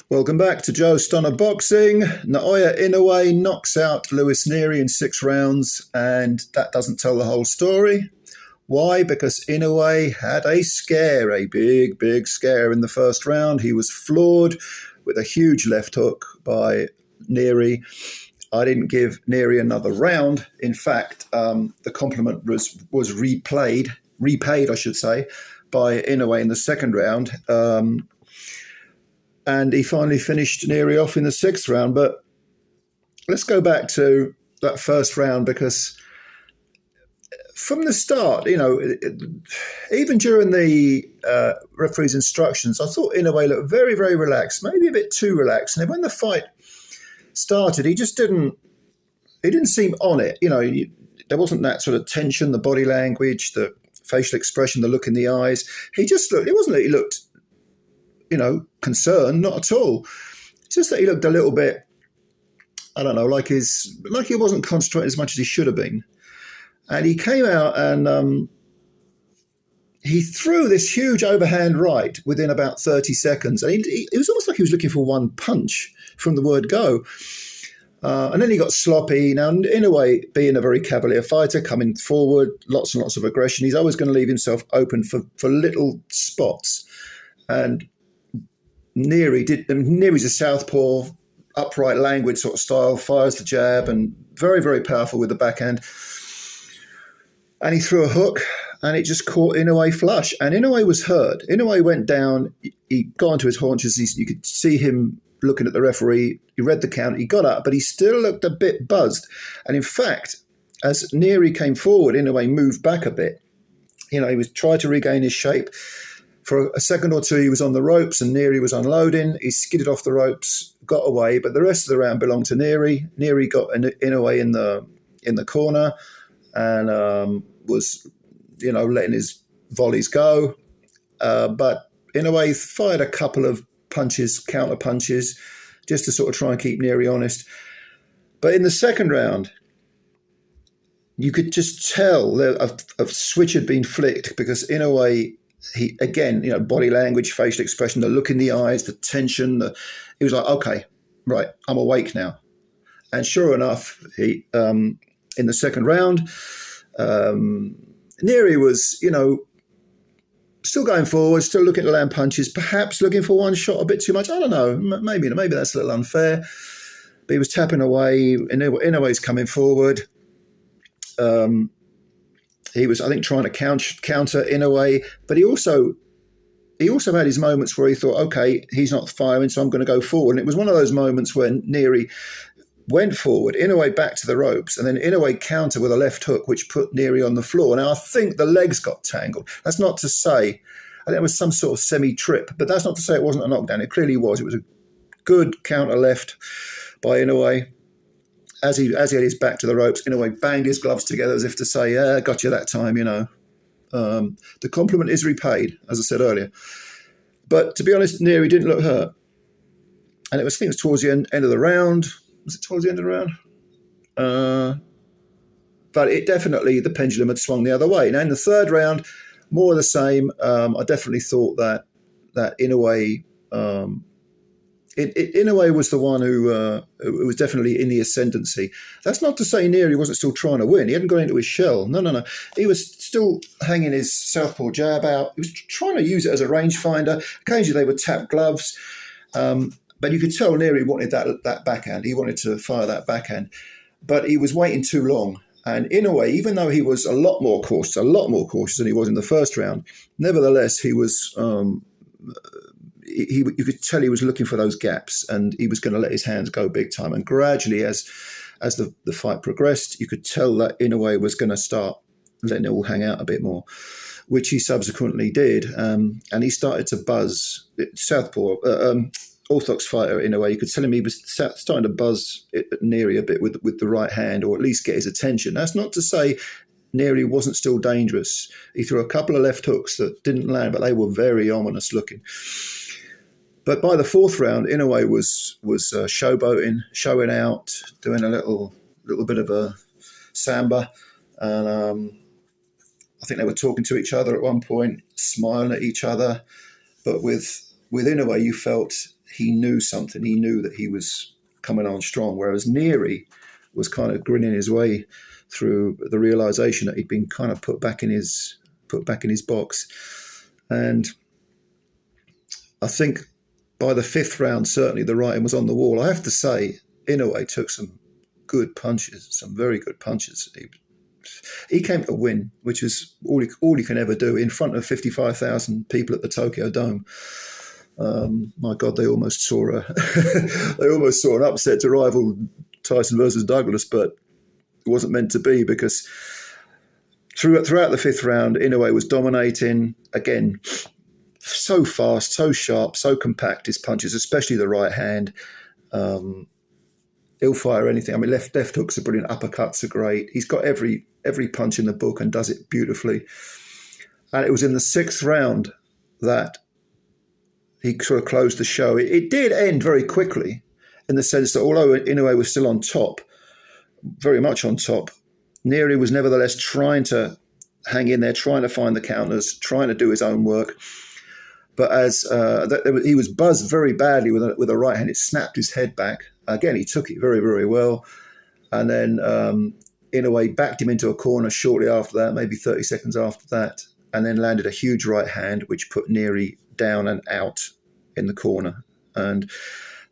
Welcome back to Joe Stunner Boxing. Naoya Inoue knocks out LUIS NERY in 6 rounds, and that doesn't tell the whole story. Why? Because Inoue had a scare, a big scare in the first round. He was floored with a huge left hook by NERY. I didn't give NERY another round. In fact, the compliment was repaid, I should say, by Inoue in the second round. And he finally finished NERY off in the 6th round. But let's go back to that first round, because from the start, even during the referee's instructions, I thought Inoue looked very, very relaxed, maybe a bit too relaxed. And then when the fight started, he didn't seem on it. There wasn't that sort of tension, the body language, the facial expression, the look in the eyes. He just looked, it wasn't that he looked concerned, not at all. It's just that he looked a little bit, I don't know, like he wasn't concentrating as much as he should have been. And he came out and he threw this huge overhand right within about 30 seconds. And it was almost like he was looking for one punch from the word go. And then he got sloppy. Now, Inoue, being a very cavalier fighter, coming forward, lots and lots of aggression, he's always going to leave himself open for little spots. And NERY's a southpaw, upright, languid sort of style, fires the jab, and very, very powerful with the backhand. And he threw a hook, and it just caught Inoue flush. And Inoue was hurt. Inoue went down. He got onto his haunches. You could see him looking at the referee. He read the count. He got up, but he still looked a bit buzzed. And in fact, as NERY came forward, Inoue moved back a bit. He was trying to regain his shape. For a second or two, he was on the ropes, and NERY was unloading. He skidded off the ropes, got away, but the rest of the round belonged to NERY. NERY got Inoue in the corner and was, letting his volleys go. But Inoue fired a couple of counter punches, just to sort of try and keep NERY honest. But in the second round, you could just tell that a switch had been flicked, because Inoue, he again, body language, facial expression, the look in the eyes, the tension. He was like, okay, right, I'm awake now. And sure enough, he in the second round, NERY was, still going forward, still looking to land punches, perhaps looking for one shot a bit too much. I don't know. Maybe that's a little unfair. But he was tapping away. Inoue's coming forward. He was, I think, trying to counter Inoue, but he also had his moments where he thought, okay, he's not firing, so I'm going to go forward. And it was one of those moments when NERY went forward, Inoue back to the ropes, and then Inoue counter with a left hook, which put NERY on the floor. Now, I think the legs got tangled. That's not to say, I think it was some sort of semi-trip, but that's not to say it wasn't a knockdown. It clearly was. It was a good counter left by Inoue. As he had his back to the ropes, Inoue banged his gloves together as if to say, yeah, got you that time, The compliment is repaid, as I said earlier. But to be honest, NERY didn't look hurt. And I think it was towards the end of the round. Was it towards the end of the round? But it definitely, the pendulum had swung the other way. Now, in the third round, more of the same. I definitely thought that Inoue... Inoue was the one who was definitely in the ascendancy. That's not to say NERY wasn't still trying to win. He hadn't gone into his shell. No. He was still hanging his southpaw jab out. He was trying to use it as a rangefinder. Occasionally they would tap gloves. But you could tell NERY wanted that backhand. He wanted to fire that backhand. But he was waiting too long. And Inoue, even though he was a lot more cautious than he was in the first round, nevertheless, he was... you could tell he was looking for those gaps, and he was going to let his hands go big time. And gradually, as the fight progressed, you could tell that Inoue was going to start letting it all hang out a bit more, which he subsequently did. And he started to buzz. Southpaw, orthodox fighter Inoue, you could tell him he was starting to buzz NERY a bit with the right hand, or at least get his attention. That's not to say NERY wasn't still dangerous. He threw a couple of left hooks that didn't land, but they were very ominous looking. But by the fourth round, Inoue was showboating, showing out, doing a little bit of a samba, and I think they were talking to each other at one point, smiling at each other. But with Inoue, you felt he knew something. He knew that he was coming on strong, whereas Neri was kind of grinning his way through the realization that he'd been kind of put back in his box. And I think by the fifth round, certainly the writing was on the wall. I have to say, Inoue took some good punches, some very good punches. He came to win, which is all he can ever do in front of 55,000 people at the Tokyo Dome. My God, they almost saw an upset to rival Tyson versus Douglas, but it wasn't meant to be, because throughout the fifth round, Inoue was dominating. Again, so fast, so sharp, so compact, his punches, especially the right hand. He'll fire anything. I mean, left hooks are brilliant, uppercuts are great. He's got every punch in the book and does it beautifully. And it was in the sixth round that he sort of closed the show. It did end very quickly, in the sense that although Inoue was still on top, very much on top, Neri was nevertheless trying to hang in there, trying to find the counters, trying to do his own work. But as he was buzzed very badly with a right hand, it snapped his head back. Again, he took it very, very well. And then Inoue backed him into a corner shortly after that, maybe 30 seconds after that, and then landed a huge right hand, which put Neri down and out in the corner. And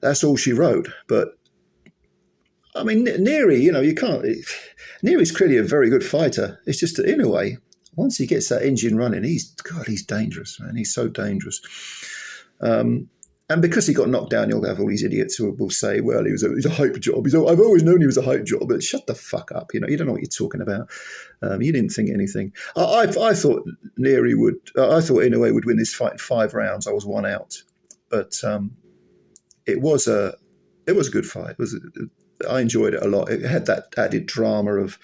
that's all she wrote. But, I mean, Neri, you can't... Neri's clearly a very good fighter. It's just that Inoue, once he gets that engine running, he's dangerous, man. He's so dangerous. And because he got knocked down, you'll have all these idiots who will say, well, he was a hype job. I've always known he was a hype job, but shut the fuck up. You don't know what you're talking about. You didn't think anything. I thought Inoue would win this fight in 5 rounds. I was 1 out. But it was a good fight. I enjoyed it a lot. It had that added drama of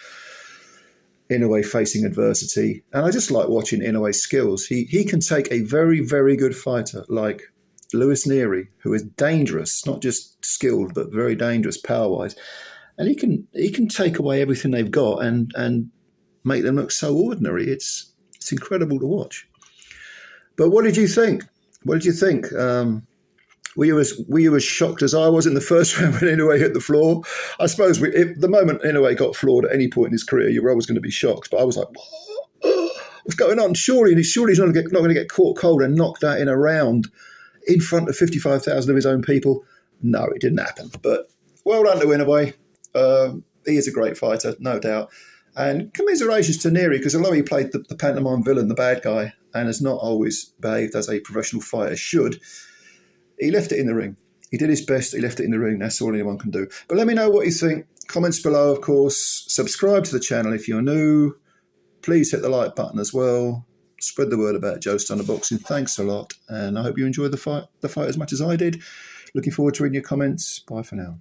Inoue facing adversity. And I just like watching Inoue's skills. He can take a very, very good fighter like LUIS NERY, who is dangerous, not just skilled, but very dangerous power-wise. And he can take away everything they've got and make them look so ordinary. It's incredible to watch. But what did you think? What did you think? Were you as shocked as I was in the first round when Inoue hit the floor? I suppose the moment Inoue got floored at any point in his career, you were always going to be shocked. But I was like, what's going on? Surely he's not going to get caught cold and knocked out in a round in front of 55,000 of his own people. No, it didn't happen. But well done to Inoue. He is a great fighter, no doubt. And commiserations to Neri, because although he played the pantomime villain, the bad guy, and has not always behaved as a professional fighter should, he left it in the ring. He did his best. He left it in the ring. That's all anyone can do. But let me know what you think. Comments below, of course. Subscribe to the channel if you're new. Please hit the like button as well. Spread the word about Joe Stunner Boxing. Thanks a lot. And I hope you enjoyed the fight as much as I did. Looking forward to reading your comments. Bye for now.